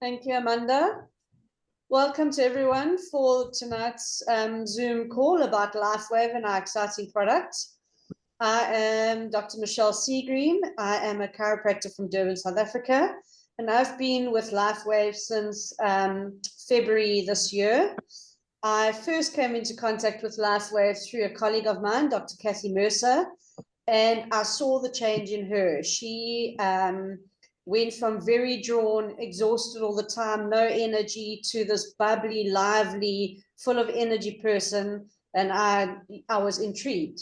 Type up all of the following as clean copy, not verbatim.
Thank you, Amanda. Welcome to everyone for tonight's Zoom call about LifeWave and our exciting product. I am Dr. Mich Seagrean. I am a chiropractor from Durban, South Africa, and I've been with LifeWave since February this year. I first came into contact with LifeWave through a colleague of mine, Dr. Kathy Mercer, and I saw the change in her. She went from very drawn, exhausted all the time, no energy, to this bubbly, lively, full of energy person, and I was intrigued.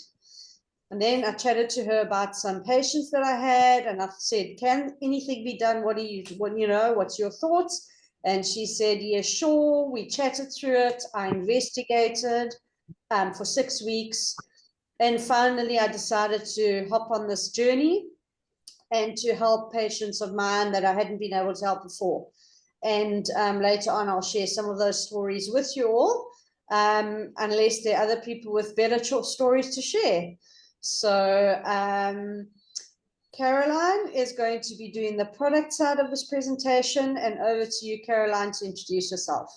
And then I chatted to her about some patients that I had, and I said, "Can anything be done? What's your thoughts?" And she said, "Yeah, sure." We chatted through it. I investigated for 6 weeks, and finally I decided to hop on this journey and to help patients of mine that I hadn't been able to help before. And later on, I'll share some of those stories with you all, unless there are other people with better stories to share. So Caroline is going to be doing the product side of this presentation, and over to you, Caroline, to introduce yourself.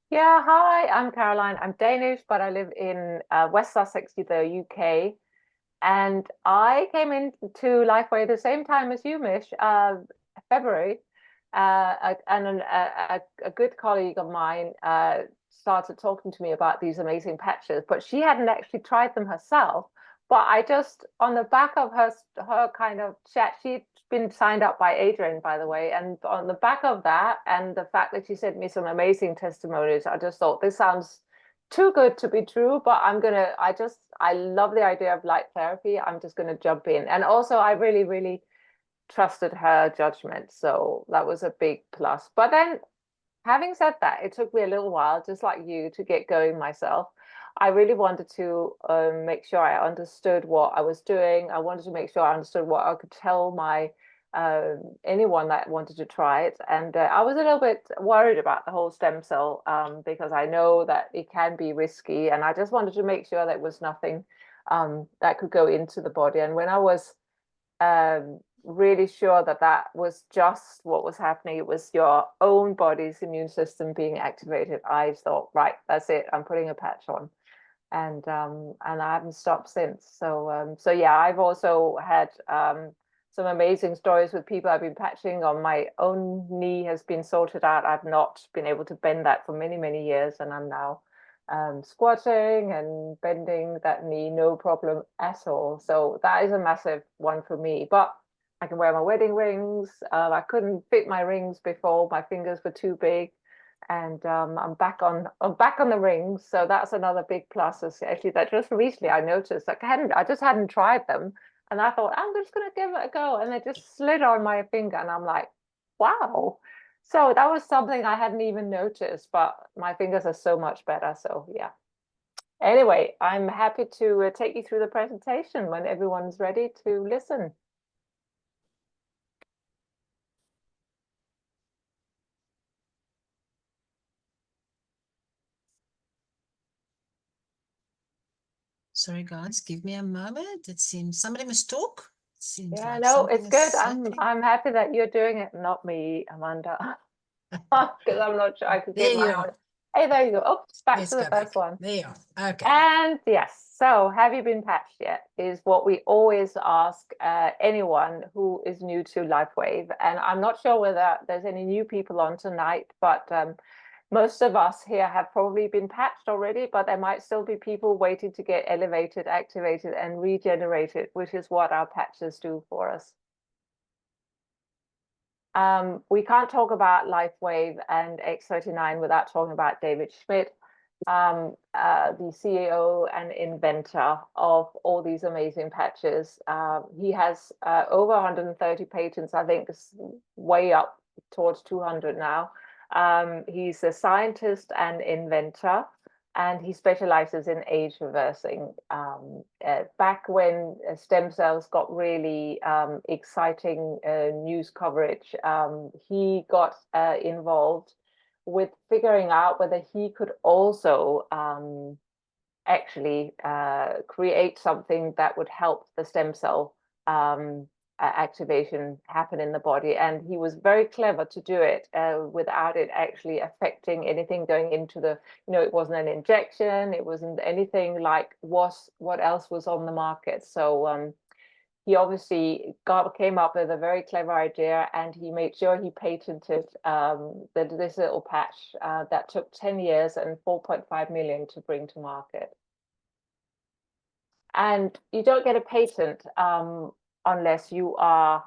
Yeah, hi, I'm Caroline. I'm Danish, but I live in West Sussex, the UK. And I came into Lifeway the same time as you, Mish, February. And a good colleague of mine started talking to me about these amazing patches, but she hadn't actually tried them herself. But I just, on the back of her kind of chat, she'd been signed up by Adrian, by the way. And on the back of that, and the fact that she sent me some amazing testimonies, I just thought this sounds too good to be true, but I love the idea of light therapy. I'm just gonna jump in. And also I really, really trusted her judgment. So that was a big plus. But then having said that, it took me a little while, just like you, to get going myself. I really wanted to make sure I understood what I was doing. I wanted to make sure I understood what I could tell my anyone that wanted to try it. And I was a little bit worried about the whole stem cell because I know that it can be risky, and I just wanted to make sure that was nothing that could go into the body. And when I was really sure that that was just what was happening, it was your own body's immune system being activated, I thought, right, that's it, I'm putting a patch on. And I haven't stopped since. So yeah, I've also had some amazing stories with people I've been patching on. My own knee has been sorted out. I've not been able to bend that for many, many years, and I'm now squatting and bending that knee, no problem at all. So that is a massive one for me. But I can wear my wedding rings. I couldn't fit my rings before; my fingers were too big, and I'm back on the rings. So that's another big plus. Actually, that just recently I noticed I just hadn't tried them, and I thought I'm just gonna give it a go, and it just slid on my finger, and I'm like, wow. So that was something I hadn't even noticed, but my fingers are so much better. So yeah. Anyway, I'm happy to take you through the presentation when everyone's ready to listen. Sorry, guys, give me a moment. It seems somebody must talk. Yeah, no, it's good. I'm happy that you're doing it, not me, Amanda. Because I'm not sure I could get my own. Hey, there you go. Oh, back to the first one. There you are. Okay. And yes, so have you been patched yet? Is what we always ask anyone who is new to LifeWave. And I'm not sure whether there's any new people on tonight, but most of us here have probably been patched already, but there might still be people waiting to get elevated, activated, and regenerated, which is what our patches do for us. We can't talk about LifeWave and X39 without talking about David Schmidt, the CEO and inventor of all these amazing patches. He has over 130 patents, I think way up towards 200 now. He's a scientist and inventor, and he specializes in age reversing. Back when stem cells got really exciting news coverage, he got involved with figuring out whether he could also actually create something that would help the stem cell activation happen in the body. And he was very clever to do it without it actually affecting anything going into the, it wasn't an injection, it wasn't anything like what else was on the market. So he obviously came up with a very clever idea, and he made sure he patented this little patch that took 10 years and 4.5 million to bring to market. And you don't get a patent unless you are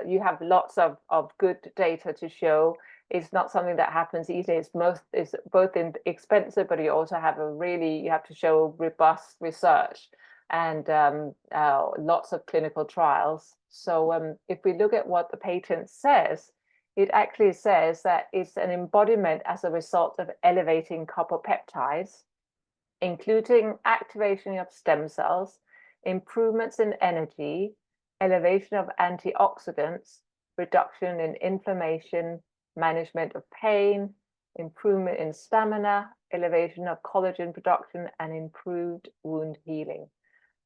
you have lots of good data to show. It's not something that happens easily. It's both expensive, but you also have you have to show robust research and lots of clinical trials. So if we look at what the patent says, it actually says that it's an embodiment as a result of elevating copper peptides, including activation of stem cells, improvements in energy, elevation of antioxidants, reduction in inflammation, management of pain, improvement in stamina, elevation of collagen production, and improved wound healing.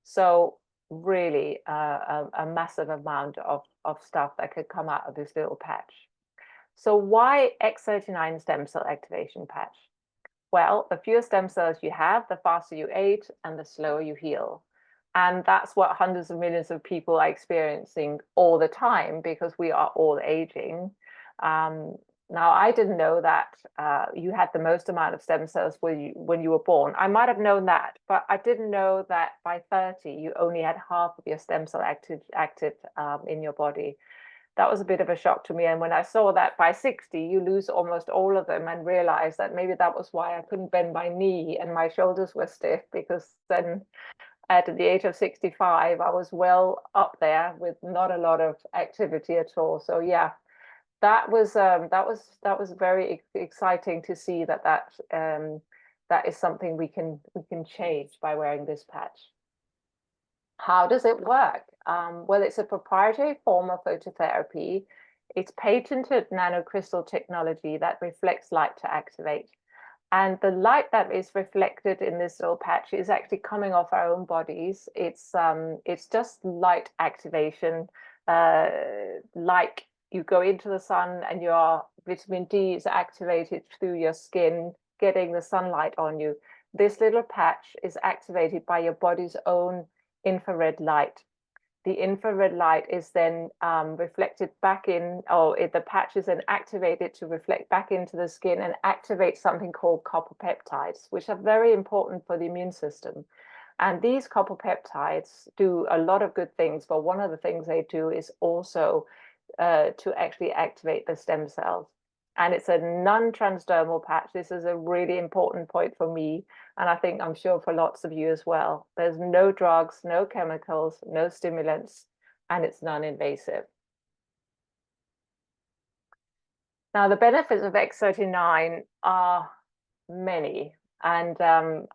So really a massive amount of stuff that could come out of this little patch. So why X39 stem cell activation patch? Well, the fewer stem cells you have, the faster you age and the slower you heal. And that's what hundreds of millions of people are experiencing all the time, because we are all aging. Now, I didn't know that you had the most amount of stem cells when you were born. I might have known that, but I didn't know that by 30, you only had half of your stem cell active in your body. That was a bit of a shock to me. And when I saw that by 60, you lose almost all of them, and realized that maybe that was why I couldn't bend my knee and my shoulders were stiff, because then at the age of 65, I was well up there with not a lot of activity at all. So yeah, that was very exciting to see that is something we can change by wearing this patch. How does it work? Well, it's a proprietary form of phototherapy. It's patented nanocrystal technology that reflects light to activate. And the light that is reflected in this little patch is actually coming off our own bodies. It's just light activation, like you go into the sun and your vitamin D is activated through your skin, getting the sunlight on you. This little patch is activated by your body's own infrared light. The infrared light is then reflected back in, the patch is then activated to reflect back into the skin and activate something called copper peptides, which are very important for the immune system. And these copper peptides do a lot of good things, but one of the things they do is also to actually activate the stem cells. And it's a non-transdermal patch. This is a really important point for me, and I'm sure for lots of you as well. There's no drugs, no chemicals, no stimulants, and it's non-invasive. Now, the benefits of X39 are many. And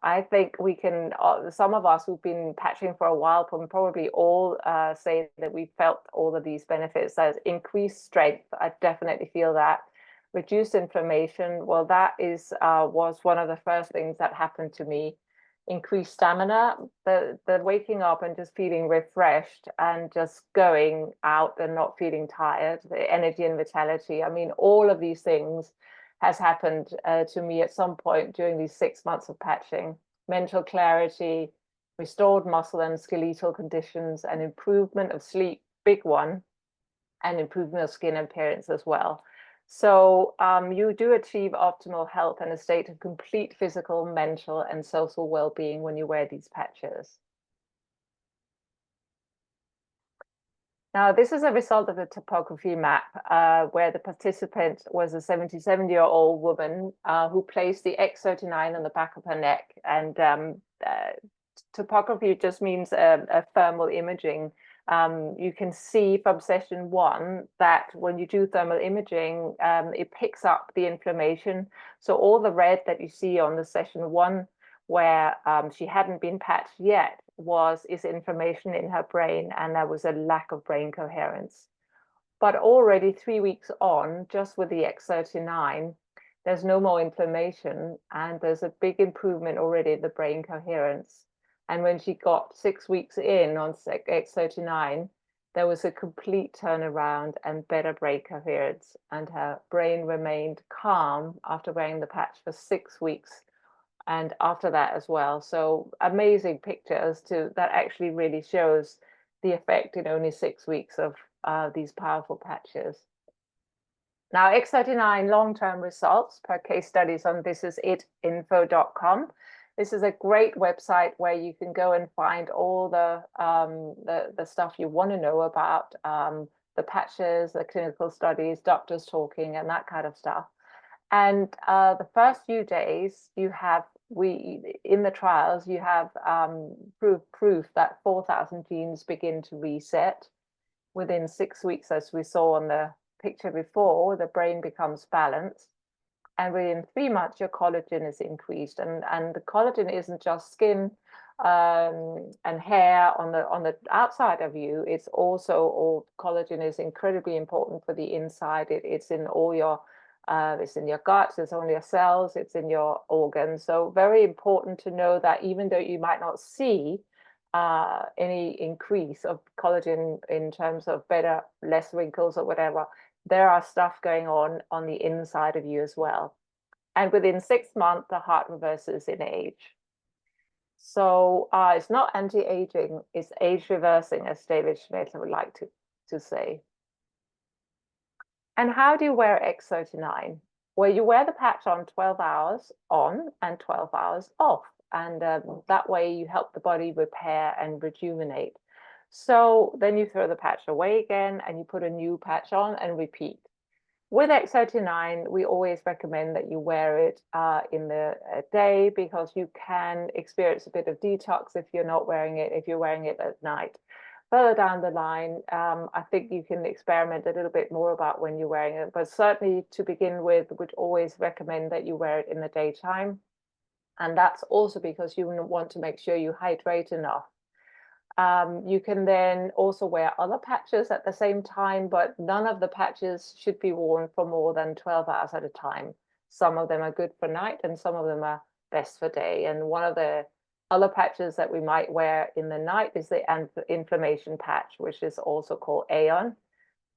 I think we can, some of us who've been patching for a while can probably all say that we felt all of these benefits. There's increased strength. I definitely feel that. Reduced inflammation. Well, that was one of the first things that happened to me. Increased stamina, the waking up and just feeling refreshed and just going out and not feeling tired, the energy and vitality. I mean, all of these things has happened to me at some point during these 6 months of patching. Mental clarity, restored muscle and skeletal conditions, and improvement of sleep, big one, and improvement of skin appearance as well. So you do achieve optimal health and a state of complete physical, mental, and social well-being when you wear these patches. Now, this is a result of the topography map where the participant was a 77-year-old woman who placed the X39 on the back of her neck. And topography just means a thermal imaging. You can see from session 1 that when you do thermal imaging, it picks up the inflammation. So all the red that you see on the session 1 where she hadn't been patched yet is inflammation in her brain, and there was a lack of brain coherence. But already 3 weeks on, just with the X39, there's no more inflammation, and there's a big improvement already in the brain coherence. And when she got 6 weeks in on X39, there was a complete turnaround and better brain coherence, and her brain remained calm after wearing the patch for 6 weeks. And after that as well. So amazing pictures that actually really shows the effect in only 6 weeks of these powerful patches. Now, X39 long-term results per case studies on thisisit.info.com. This is a great website where you can go and find all the stuff you want to know about the patches, the clinical studies, doctors talking, and that kind of stuff. And the first few days, in the trials, you have proof that 4,000 genes begin to reset within 6 weeks, as we saw on the picture before. The brain becomes balanced, and within 3 months, your collagen is increased. And the collagen isn't just skin and hair on the outside of you. It's also all collagen is incredibly important for the inside. It's in all your it's in your guts, it's on your cells, it's in your organs. So very important to know that even though you might not see any increase of collagen in terms of less wrinkles or whatever, there are stuff going on the inside of you as well. And within 6 months, the heart reverses in age. So it's not anti-aging, it's age reversing, as David Schmidt would like to say. And how do you wear X39? Well, you wear the patch on 12 hours on and 12 hours off. And that way you help the body repair and rejuvenate. So then you throw the patch away again and you put a new patch on and repeat. With X39, we always recommend that you wear it in the day, because you can experience a bit of detox if you're not wearing it, if you're wearing it at night. Further down the line, I think you can experiment a little bit more about when you're wearing it, but certainly to begin with, would always recommend that you wear it in the daytime. And that's also because you want to make sure you hydrate enough. You can then also wear other patches at the same time, but none of the patches should be worn for more than 12 hours at a time. Some of them are good for night and some of them are best for day. And one of the other patches that we might wear in the night is the anti-inflammation patch, which is also called Aeon.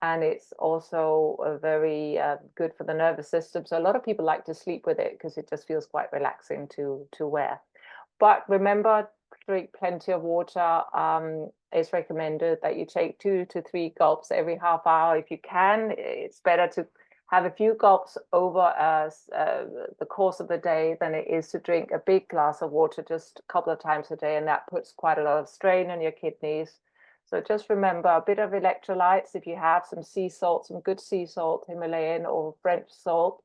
And it's also very good for the nervous system. So a lot of people like to sleep with it because it just feels quite relaxing to wear. But remember, drink plenty of water. It's recommended that you take 2 to 3 gulps every half hour if you can. It's better to have a few gulps over the course of the day than it is to drink a big glass of water just a couple of times a day, and that puts quite a lot of strain on your kidneys. So just remember a bit of electrolytes if you have some sea salt, some good sea salt, Himalayan or French salt,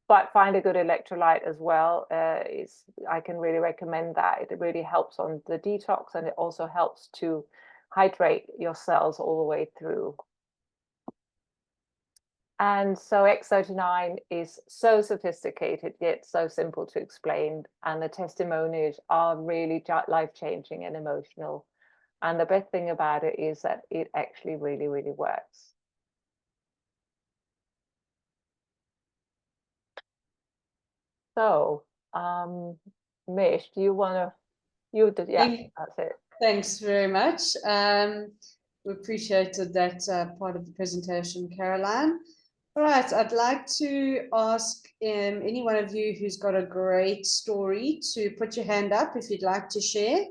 but find a good electrolyte as well. I can really recommend that. It really helps on the detox, and it also helps to hydrate your cells all the way through. And so X39 is so sophisticated, yet so simple to explain. And the testimonies are really life-changing and emotional. And the best thing about it is that it actually really, really works. So, Mich, do you want to, that's it. Thanks very much. We appreciated that part of the presentation, Caroline. All right, I'd like to ask any one of you who's got a great story to put your hand up if you'd like to share.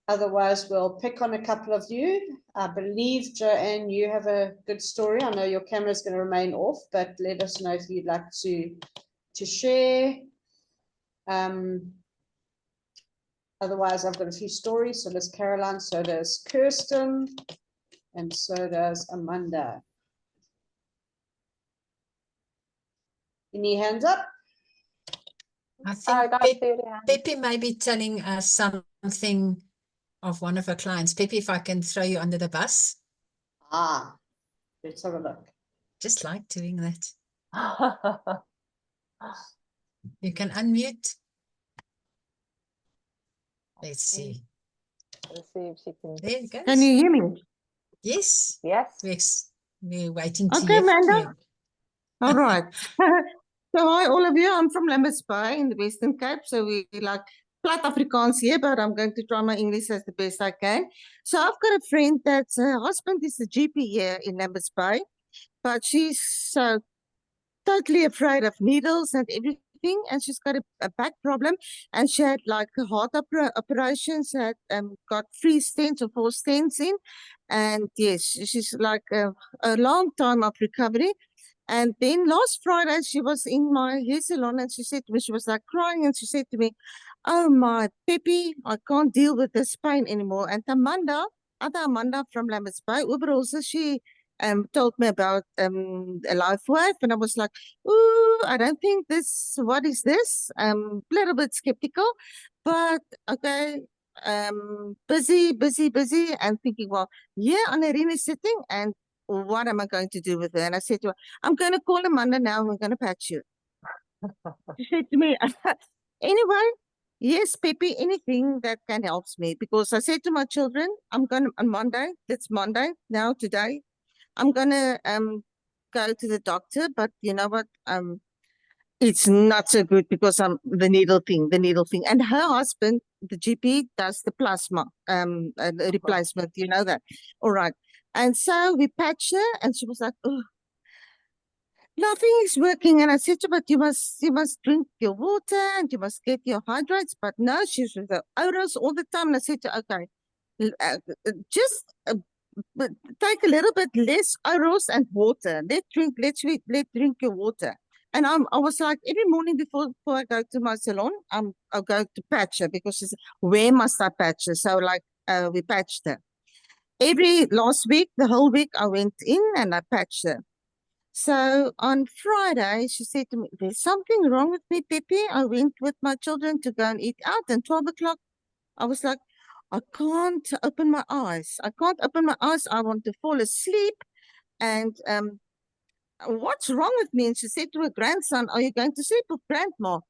Otherwise, we'll pick on a couple of you. I believe, Joanne, you have a good story. I know your camera is going to remain off, but let us know if you'd like to share. Otherwise, I've got a few stories. So does Caroline, so does Kirsten, and so does Amanda. Any hands up? I think Pepe may be telling us something of one of her clients. Pepe, if I can throw you under the bus. Ah, let's have a look. Just like doing that. You can unmute. Let's see. Let's see if she can. There it goes. Can you hear me? Yes. Yes. We're waiting to Okay, hear from Amanda. you. All right. So hi, all of you. I'm from Lambert's Bay in the Western Cape. So we like plat Afrikaans here, but I'm going to try my English as the best I can. So I've got a friend that's her husband is a GP here in Lambert's Bay, but she's so totally afraid of needles and everything, and she's got a back problem, and she had like a heart operations, had got 3 stents or 4 stents in, and yes, she's like a long time of recovery. And then last Friday, she was in my hair salon, and she said to me, she was like crying, and she said to me, "Oh my Peppy, I can't deal with this pain anymore." And other Amanda from Lambert's Bay, also she told me about a life wave, and I was like, "Ooh, I don't think this. What is this?" Little bit skeptical, but okay. Busy, and thinking, well, yeah, Anarina is sitting, and what am I going to do with her? And I said to her, "I'm going to call Amanda now. We're going to patch you." She said to me, "Anyway, yes, Peppy, anything that can help me." Because I said to my children, I'm going to, on Monday, it's Monday now, today, I'm going to go to the doctor, but you know what? It's not so good because the needle thing. And her husband, the GP, does the plasma replacement, you know that. All right. And so we patched her, and she was like, "Oh, nothing is working." And I said to her, "But you must drink your water and you must get your hydrates." But no, she's with the Oros all the time. And I said to her, "Okay, just but take a little bit less Oros and water. Let's drink your water." And I was like, every morning before I go to my salon, I'll go to patch her, because she said, "Where must I patch her?" So like we patched her. Last week, the whole week, I went in and I patched her. So on Friday, she said to me, "There's something wrong with me, Pepe." I went with my children to go and eat out, and 12 o'clock, I was like, I can't open my eyes. I can't open my eyes. I want to fall asleep. And what's wrong with me? And she said to her grandson, "Are you going to sleep with grandma?"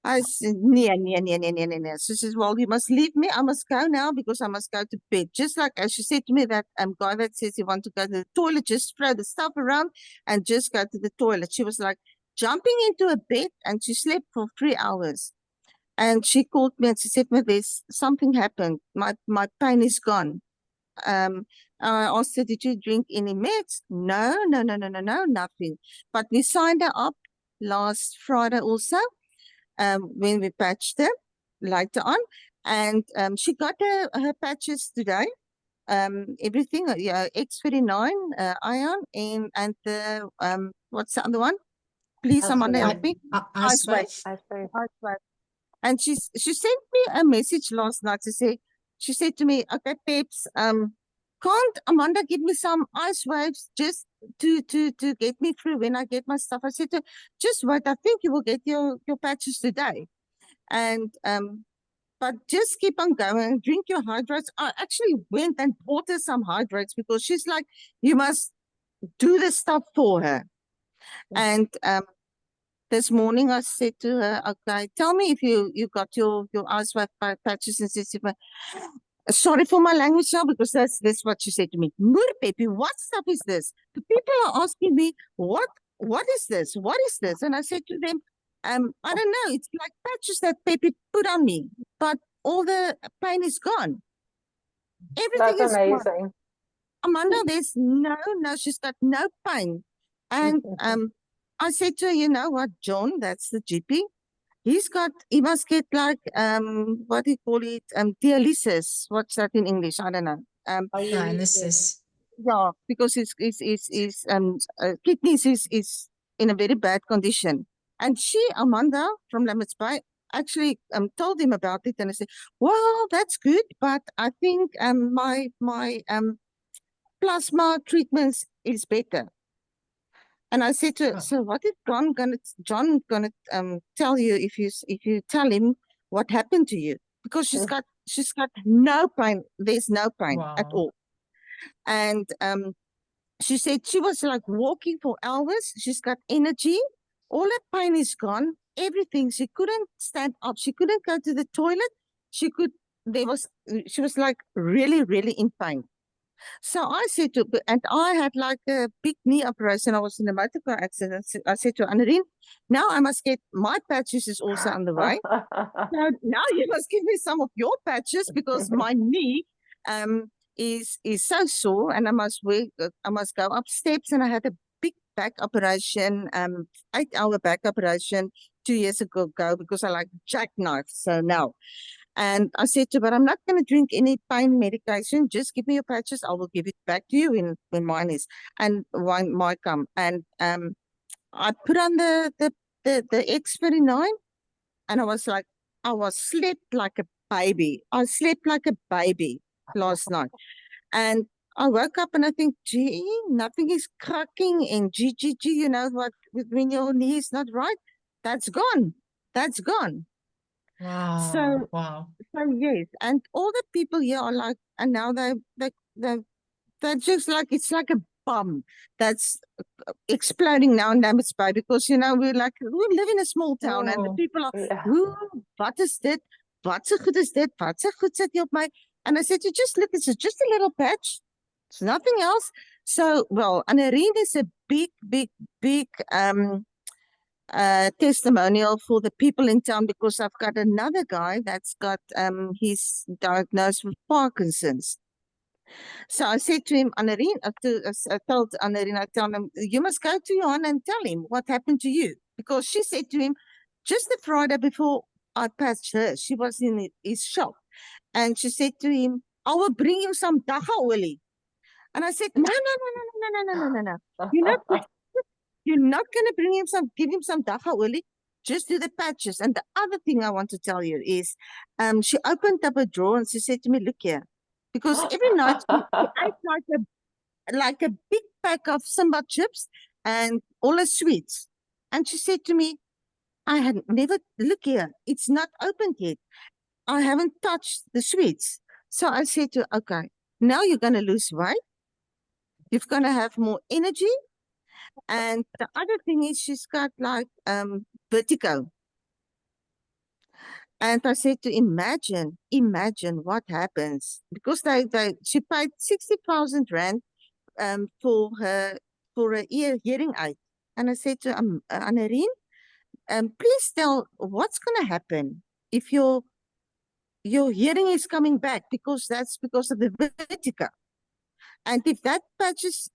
I said, "No." She says, "Well, you must leave me. I must go now because I must go to bed." Just like as she said to me, that guy that says you want to go to the toilet, just throw the stuff around and just go to the toilet. She was like jumping into a bed, and she slept for 3 hours. And she called me and she said, "There's something happened. My pain is gone." I asked her, "Did you drink any meds?" No, nothing. But we signed her up last Friday also, when we patched her later on, and she got her patches today. Everything, yeah, X39 ion, and the what's the other one? Please, someone help me. Ice wave. Ice wave. And she sent me a message last night to say, she said to me, "Okay, Peps, can't Amanda give me some ice waves just to get me through when I get my stuff?" I said to her, "Just wait, I think you will get your patches today." And but just keep on going, drink your hydrates. I actually went and bought her some hydrates because she's like, you must do the stuff for her. And this morning I said to her, "Okay, tell me if you got your ice wave patches." And she said, sorry for my language now, because that's what she said to me. "Moer Peppy, what stuff is this? The people are asking me, what is this? What is this?" And I said to them, I don't know. It's like patches that Peppy put on me, but all the pain is gone. Everything That's is amazing. gone. Amanda, there's no, she's got no pain. And I said to her, "You know what, John, that's the GP. He must get like, what do you call it? Dialysis. What's that in English? I don't know. Dialysis. Yeah, because his kidneys is in a very bad condition." And Amanda from Lambert's Bay, actually told him about it, and I said, "Well, that's good, but I think my plasma treatments is better." And I said to her, "So what is John gonna tell you if you tell him what happened to you?" Because she's got no pain. There's no pain at all. And she said she was like walking for hours. She's got energy. All her pain is gone. Everything. She couldn't stand up. She couldn't go to the toilet. She was like really, really in pain. So I said to, and I had like a big knee operation. I was in a motor car accident. I said to Anneline, now I must get my patches is also on the way. So now you must give me some of your patches because my knee is so sore, and I must go up steps, and I had a big back operation, 8-hour back operation 2 years ago because I like jackknife. So now. And I said to her, but I'm not going to drink any pain medication. Just give me your patches. I will give it back to you when mine is, and when mine come. And I put on the X39, and I was slept like a baby. I slept like a baby last night. And I woke up and I think, gee, nothing is cracking, and you know what, when your knee is not right, that's gone. That's gone. Wow. Wow. So yes, and all the people here are like, and now they're just like, it's like a bomb that's exploding now in Lambert's Bay, because we live in a small town, and the people are, ooh, what is dit? Wat se goed is dit? Wat se goed sit jy op my? And I said, you just look, it's just a little patch. It's nothing else. So, well, Annerine is a big testimonial for the people in town, because I've got another guy that's got he's diagnosed with Parkinson's. So I said to him, Annerine, I told Annerine, I told him, you must go to Johan and tell him what happened to you, because she said to him, just the Friday before I passed her, she was in his shop, and she said to him, I will bring you some dagga olie. And I said, no. You're not going to give him some dagga olie. Just do the patches. And the other thing I want to tell you is, she opened up a drawer and she said to me, look here, because every night she ate like a big pack of Simba chips and all the sweets. And she said to me, I had never, look here, it's not opened yet. I haven't touched the sweets. So I said to her, okay, now you're going to lose weight. You're going to have more energy. And the other thing is, she's got like vertigo. And I said to imagine what happens, because she paid 60,000 rand for a hearing aid. And I said to Annerine, please tell what's going to happen if your hearing is coming back, because that's because of the vertigo. And if that patches,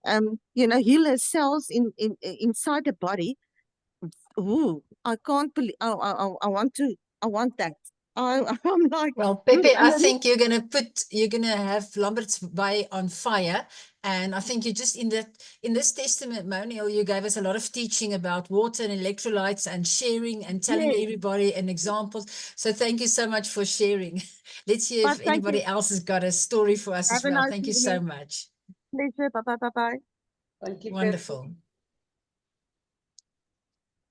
heal her cells inside the body, ooh, I can't believe. I want that. I'm like, well, Pepe, I think you're gonna have Lambert's Bay on fire, and I think you just in this testimonial you gave us a lot of teaching about water and electrolytes and sharing and telling everybody and examples. So thank you so much for sharing. Let's see if anybody else has got a story for us as well. Nice thank you so much. Pleasure. Bye. Thank you. Wonderful.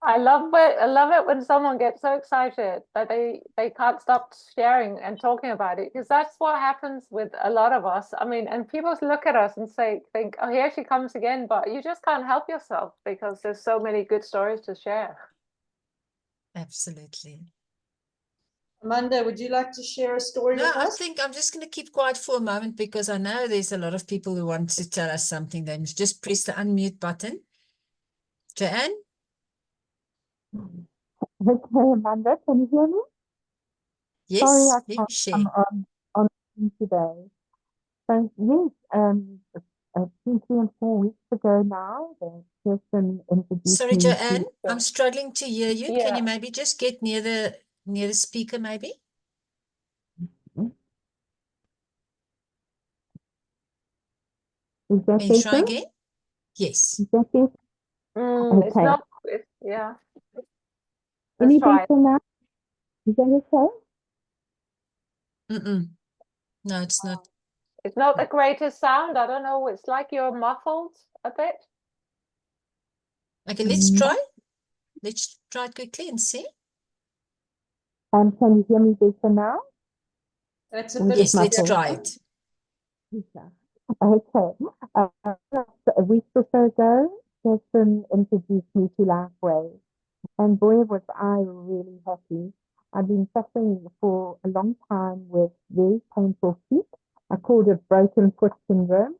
I love it when someone gets so excited that they can't stop sharing and talking about it, because that's what happens with a lot of us. I mean, and people look at us and think, oh, here she comes again, but you just can't help yourself because there's so many good stories to share. Absolutely. Amanda, would you like to share a story with us? I think I'm just going to keep quiet for a moment, because I know there's a lot of people who want to tell us something. Then just press the unmute button. Joanne? Okay, Amanda, can you hear me? Yes, Sorry, I can't share. come on today. So yes, 2, 3, and 4 weeks ago now, the person introduced Sorry, me Joanne, to I'm struggling to hear you. Yeah. Can you maybe just get near the speaker, maybe? Is that Can you try better? again? Yes. Is that better? It's Okay. not, yeah. Any Let's try it. better now? Is that okay? No, it's not. It's not the greatest sound. I don't know. It's like you're muffled a bit. Okay, let's try. Let's try it quickly and see. Can you hear me better now? That's a bit. Yes, let's muffled. try it. Okay. A week or so ago, person introduced me to Lifeway. And boy, was I really happy. I've been suffering for a long time with very painful feet. I called it broken foot syndrome.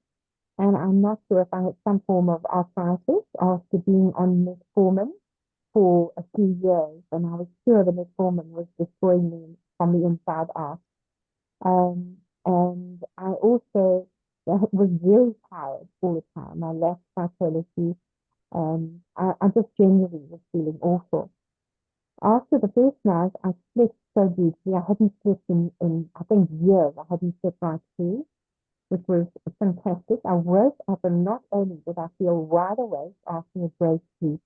and I'm not sure if I had some form of arthritis after being on metformin for a few years, and I was sure the metformin was destroying me from the inside out. And I also was very tired all the time. I lacked vitality. I just generally was feeling awful. After the first night, I slept so deeply. I hadn't slept in I think, years. I hadn't slept right through, which was fantastic. I woke up, and not only did I feel wide awake after a great sleep,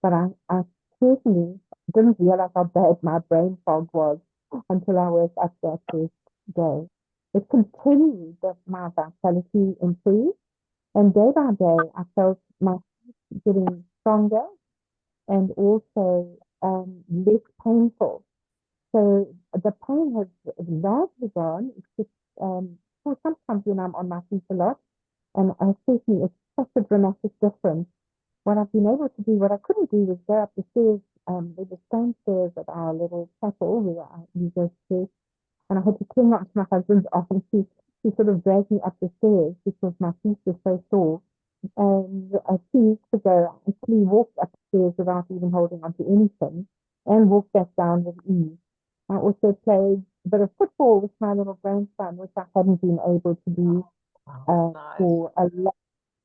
but I certainly didn't realize how bad my brain fog was until I was up that first day. It continued that my vitality improved, and day by day, I felt my feet getting stronger and also less painful. So the pain has largely gone. It's just sometimes when I'm on my feet a lot, and certainly it's such a dramatic difference. What I've been able to do, what I couldn't do, was go up the stairs. There's a stone stairs at our little chapel where we go to church, and I had to cling on to my husband's arm. He sort of dragged me up the stairs because my feet were so sore. And 2 weeks ago, I actually walked upstairs without even holding onto anything, and walked back down with ease. I also played a bit of football with my little grandson, which I hadn't been able to do Nice. for a long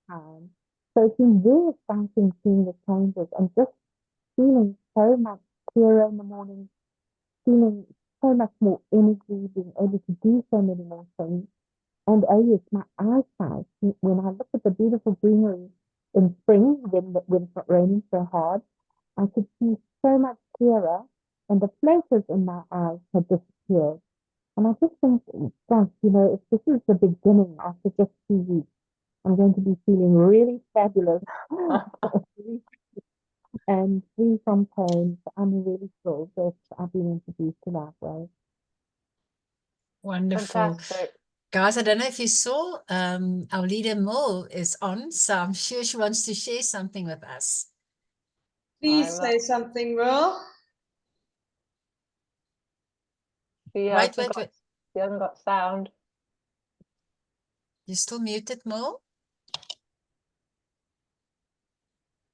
time. So it's been very exciting seeing the changes and just feeling so much clearer in the morning, feeling so much more energy, being able to do so many more things. And oh yes, my eyesight, when I look at the beautiful greenery in spring, when it's not raining so hard, I could see so much clearer, and the floaters in my eyes had disappeared. And I just think, gosh, if this is the beginning after just 2 weeks, I'm going to be feeling really fabulous and free from pain. I'm really thrilled that I've been introduced to Lifeway. Wonderful. Fantastic. Guys, I don't know if you saw, our leader Mo is on, so I'm sure she wants to share something with us. Please say something, Merle. She Wait. She hasn't got sound. You're still muted, Mo?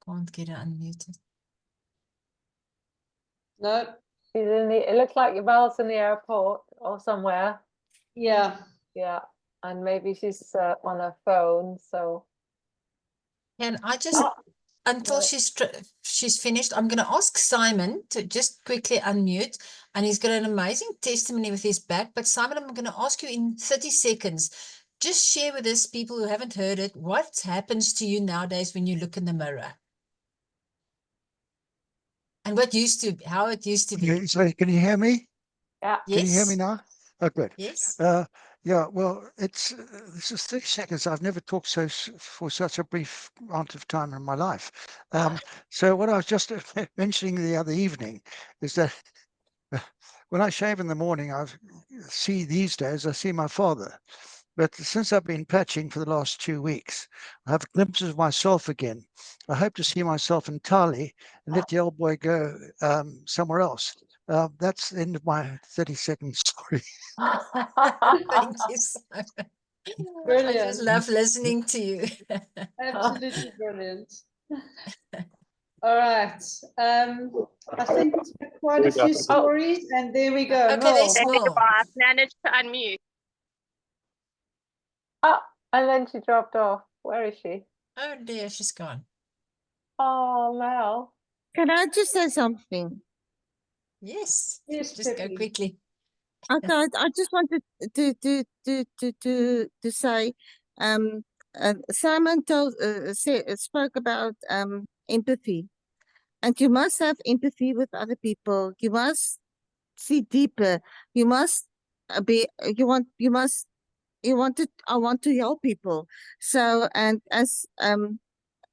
Can't get her unmuted. No. She's it looks like your Belle's in the airport or somewhere. Yeah. Yeah. And maybe she's on her phone, so. Can I just, until she's finished, I'm going to ask Simon to just quickly unmute, and he's got an amazing testimony with his back. But Simon, I'm going to ask you in 30 seconds, just share with us, people who haven't heard it, what happens to you nowadays when you look in the mirror? And how it used to be. Okay, so can you hear me? Yeah. Can you hear me Yes. now? Oh, good. Yes. Yeah, well, this is 30 seconds. I've never talked for such a brief amount of time in my life. So what I was just mentioning the other evening is that when I shave in the morning, I see my father. But since I've been patching for the last 2 weeks, I have glimpses of myself again. I hope to see myself entirely and let the old boy go somewhere else. That's the end of my 30-second story. Thank you, Simon. I Brilliant. just love listening to you. Absolutely brilliant. All right. I think it's been quite a few stories, and there we go. Okay, there's Mo. more. I've managed to unmute. Oh, and then she dropped off. Where is she? Oh dear, she's gone. Oh, Mel. Can I just say something? Yes. Yes, Just go Pippi. quickly. Okay, I just wanted to say, Simon spoke about empathy, and you must have empathy with other people. You must see deeper. You must I want to help people. So, and as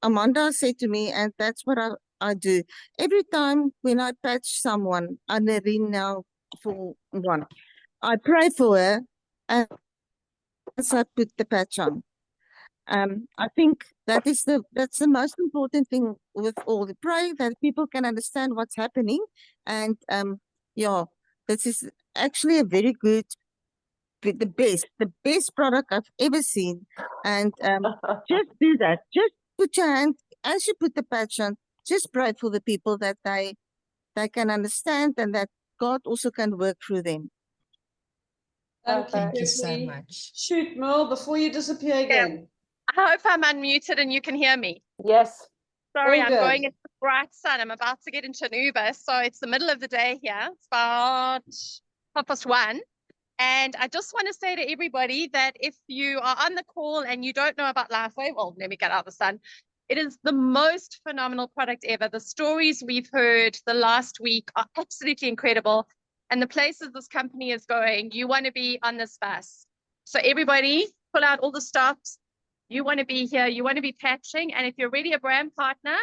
Amanda said to me, and that's what I do every time when I patch someone. Annerin now for one, I pray for her and I put the patch on. I think that's the most important thing with all the pray, that people can understand what's happening. And yeah, this is actually a very good the best product I've ever seen. And just do that. Just put your hand, as you put the patch on, just pray for the people that they can understand and that God also can work through them. Thank you so Beverly. much. Shoot, Merle, before you disappear again. I hope I'm unmuted and you can hear me. Yes. Sorry, All I'm good. going into the bright sun. I'm about to get into an Uber. So it's the middle of the day here. It's about 1:30. And I just want to say to everybody that if you are on the call and you don't know about LifeWave, well, let me get out of the sun. It is the most phenomenal product ever. The stories we've heard the last week are absolutely incredible. And the places this company is going, you want to be on this bus. So everybody, pull out all the stops. You want to be here. You want to be patching. And if you're already a brand partner,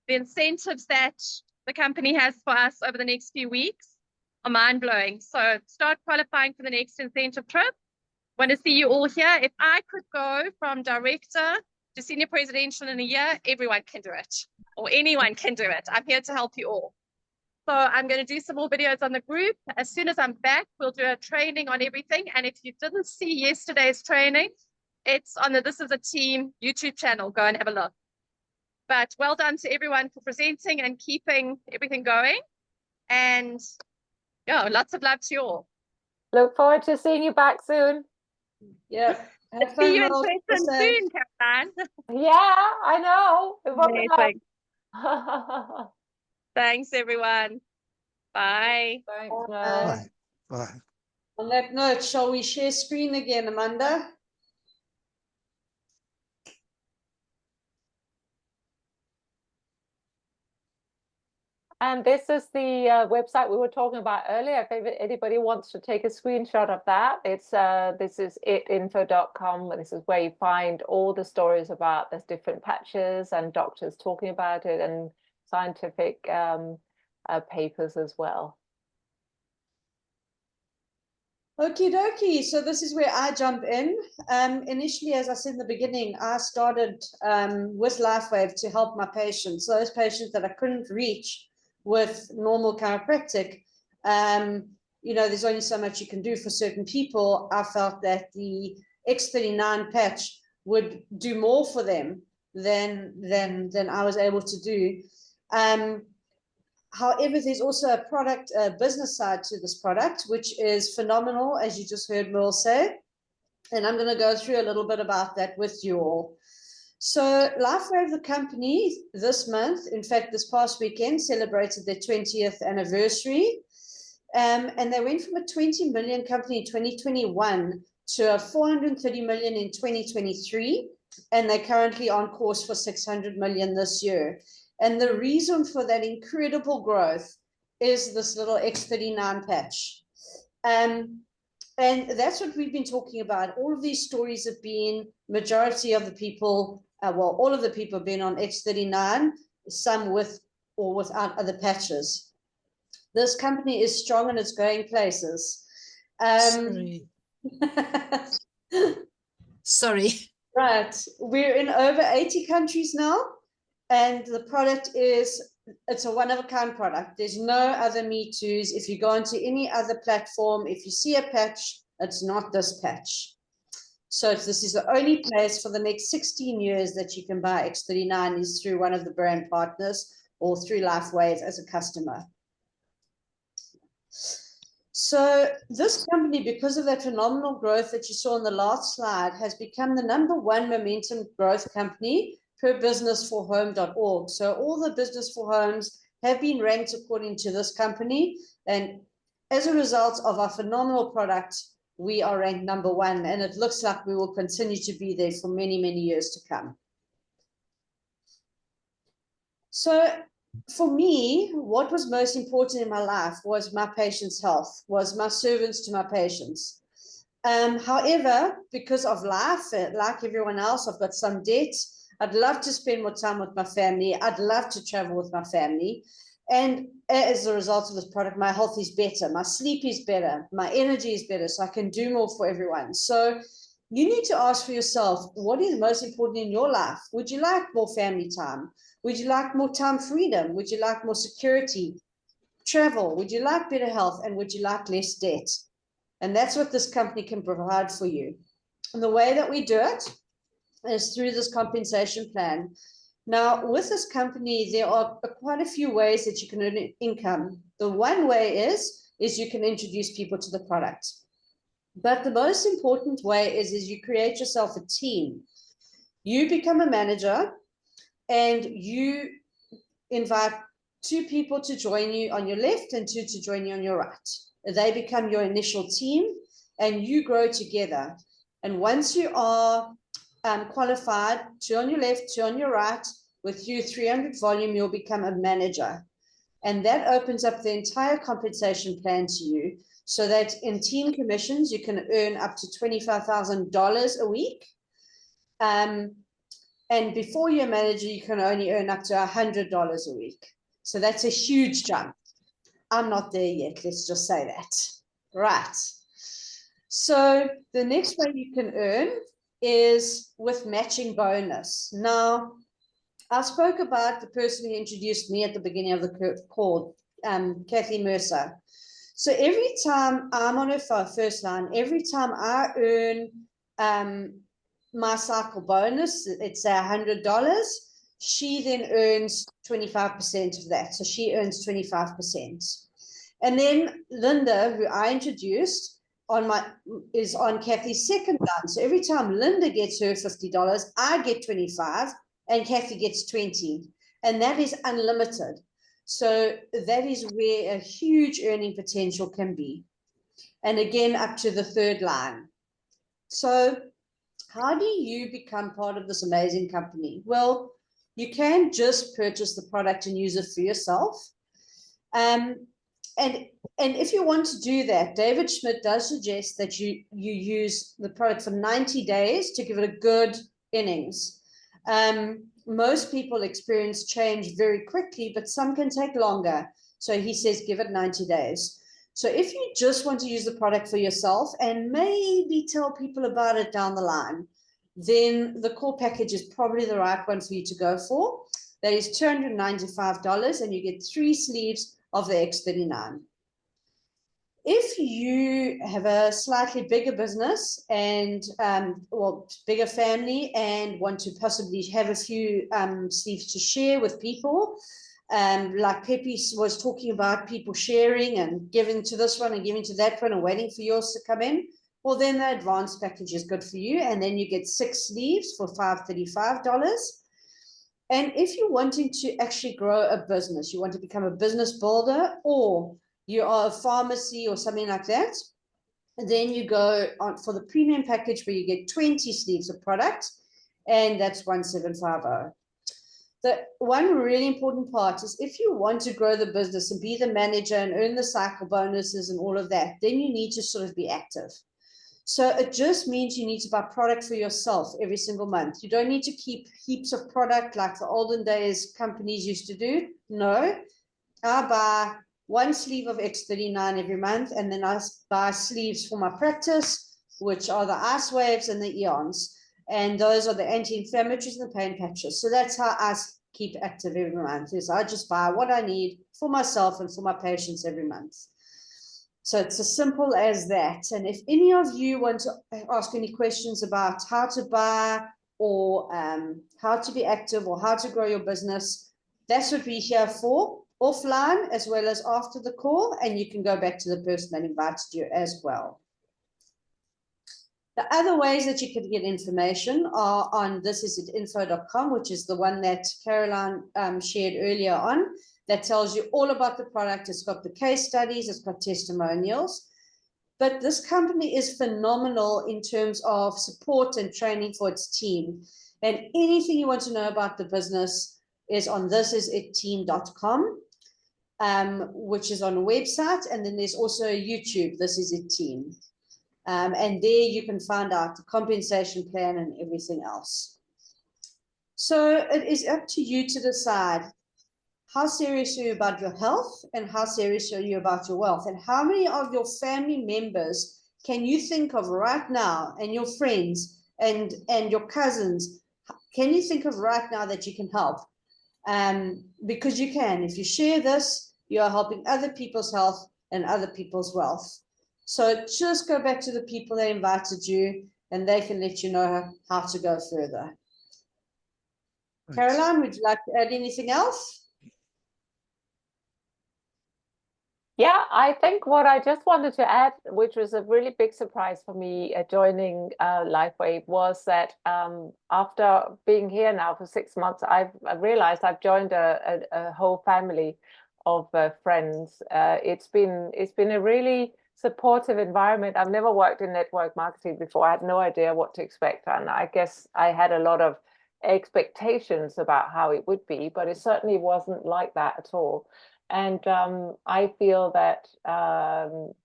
the incentives that the company has for us over the next few weeks are mind-blowing. So start qualifying for the next incentive trip. Want to see you all here. If I could go from director to senior presidential in a year, everyone can do it, or anyone can do it. I'm here to help you all. So I'm going to do some more videos on the group. As soon as I'm back, we'll do a training on everything. And if you didn't see yesterday's training, it's on the This Is a Team YouTube channel. Go and have a look. But well done to everyone for presenting and keeping everything going. And yeah, lots of love to you all. Look forward to seeing you back soon. Yeah. Have See fun, you in Merle. person Stay safe. soon, Caroline. Yeah, I know. It won't be Amazing. long. Thanks, everyone. Bye. Thanks, Mel. Bye. Bye. On that note, shall we share screen again, Amanda? And this is the website we were talking about earlier. If anybody wants to take a screenshot of that, it's this is itinfo.com. This is where you find all the stories about there's different patches and doctors talking about it and scientific papers as well. Okie dokie. So this is where I jump in. Initially, as I said in the beginning, I started with LifeWave to help my patients, those patients that I couldn't reach with normal chiropractic. You know, there's only so much you can do for certain people. I felt that the X39 patch would do more for them than I was able to do. However, there's also a product, a business side to this product, which is phenomenal, as you just heard Merle say. And I'm going to go through a little bit about that with you all. So LifeWave, the company, this month, in fact, this past weekend, celebrated their 20th anniversary. And they went from a 20 million company in 2021 to a 430 million in 2023. And they're currently on course for 600 million this year. And the reason for that incredible growth is this little X39 patch. And that's what we've been talking about. All of these stories have been, majority of the people, well, all of the people have been on X39, some with or without other patches. This company is strong and it's going places. Sorry. Sorry. Right. We're in over 80 countries now. And the product is, it's a one-of-a-kind product. There's no other Me Toos. If you go onto any other platform, if you see a patch, it's not this patch. So this is the only place for the next 16 years that you can buy X39 is through one of the brand partners or through LifeWave as a customer. So this company, because of that phenomenal growth that you saw on the last slide, has become the #1 momentum growth company per businessforhome.org. So all the business for homes have been ranked according to this company. And as a result of our phenomenal product, we are ranked #1. And it looks like we will continue to be there for many, many years to come. So for me, what was most important in my life was my patients' health, was my servants to my patients. However, because of life, like everyone else, I've got some debt. I'd love to spend more time with my family. I'd love to travel with my family. And as a result of this product, my health is better. My sleep is better. My energy is better. So I can do more for everyone. So you need to ask for yourself, what is most important in your life? Would you like more family time? Would you like more time freedom? Would you like more security? Travel? Would you like better health? And would you like less debt? And that's what this company can provide for you. And the way that we do it is through this compensation plan. Now, with this company, there are quite a few ways that you can earn income. The one way is you can introduce people to the product. But the most important way is you create yourself a team. You become a manager and you invite 2 people to join you on your left and 2 to join you on your right. They become your initial team and you grow together. And once you are qualified, 2 on your left, 2 on your right, with you 300 volume, you'll become a manager. And that opens up the entire compensation plan to you, so that in team commissions, you can earn up to $25,000 a week. And before you're a manager, you can only earn up to $100 a week. So that's a huge jump. I'm not there yet, let's just say that. Right. So the next way you can earn is with matching bonus. Now, I spoke about the person who introduced me at the beginning of the call, Kathy Mercer. So every time I'm on her first line, every time I earn my cycle bonus, it's $100, she then earns 25% of that. So she earns 25%. And then Linda, who I introduced, is on Kathy's second line. So every time Linda gets her $50, I get 25 and Kathy gets 20. And that is unlimited. So that is where a huge earning potential can be. And again, up to the third line. So how do you become part of this amazing company? Well, you can just purchase the product and use it for yourself. And if you want to do that, David Schmidt does suggest that you use the product for 90 days to give it a good innings. Most people experience change very quickly, but some can take longer. So he says, give it 90 days. So if you just want to use the product for yourself and maybe tell people about it down the line, then the core package is probably the right one for you to go for. That is $295 and you get 3 sleeves of the X39. If you have a slightly bigger business and, bigger family and want to possibly have a few sleeves to share with people, like Pepe was talking about people sharing and giving to this one and giving to that one and waiting for yours to come in, well, then the advanced package is good for you. And then you get 6 sleeves for $535. And if you're wanting to actually grow a business, you want to become a business builder, or you are a pharmacy or something like that, and then you go on for the premium package where you get 20 sleeves of product, and that's $1,750. The one really important part is if you want to grow the business and be the manager and earn the cycle bonuses and all of that, then you need to sort of be active. So it just means you need to buy product for yourself every single month. You don't need to keep heaps of product like the olden days companies used to do. No, I buy 1 sleeve of X39 every month, and then I buy sleeves for my practice, which are the ice waves and the eons. And those are the anti-inflammatories and the pain patches. So that's how I keep active every month, is I just buy what I need for myself and for my patients every month. So it's as simple as that. And if any of you want to ask any questions about how to buy or how to be active or how to grow your business, that's what we're here for, offline as well as after the call, and you can go back to the person that invited you as well. The other ways that you can get information are on thisisit.info.com, which is the one that Caroline shared earlier on, that tells you all about the product. It's got the case studies, it's got testimonials. But this company is phenomenal in terms of support and training for its team. And anything you want to know about the business is on thisisitteam.com, which is on a website. And then there's also a YouTube, This Is It Team. And there you can find out the compensation plan and everything else. So it is up to you to decide how serious are you about your health and how serious are you about your wealth, and how many of your family members can you think of right now, and your friends and your cousins, can you think of right now that you can help? Because you can. If you share this, you are helping other people's health and other people's wealth. So just go back to the people that invited you and they can let you know how to go further. Thanks. Caroline, would you like to add anything else? Yeah, I think what I just wanted to add, which was a really big surprise for me joining LifeWave, was that after being here now for 6 months, I realized I've joined a whole family of friends. It's been a really supportive environment. I've never worked in network marketing before. I had no idea what to expect, and I guess I had a lot of expectations about how it would be, but it certainly wasn't like that at all. And I feel that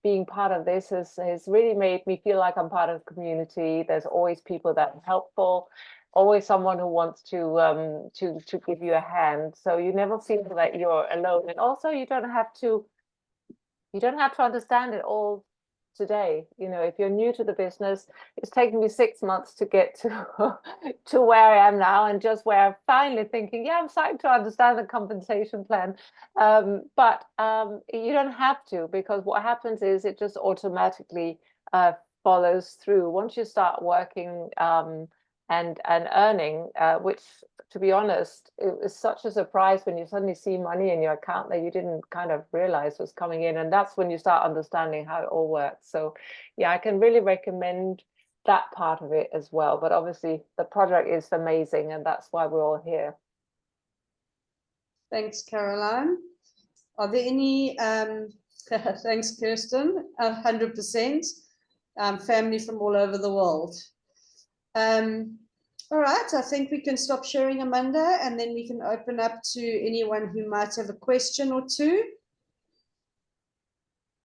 being part of this has really made me feel like I'm part of the community. There's always people that are helpful, always someone who wants to give you a hand. So you never feel that you're alone. And also you don't have to understand it all today. You know, if you're new to the business, it's taken me 6 months to get to to where I am now, and just where I'm finally thinking, yeah, I'm starting to understand the compensation plan. But you don't have to, because what happens is it just automatically follows through once you start working and earning, which, to be honest, it was such a surprise when you suddenly see money in your account that you didn't kind of realize was coming in. And that's when you start understanding how it all works. So yeah, I can really recommend that part of it as well. But obviously the project is amazing, and that's why we're all here. Thanks, Caroline. Are there any, thanks, Kirsten, 100%, family from all over the world. All right, I think we can stop sharing, Amanda, and then we can open up to anyone who might have a question or two.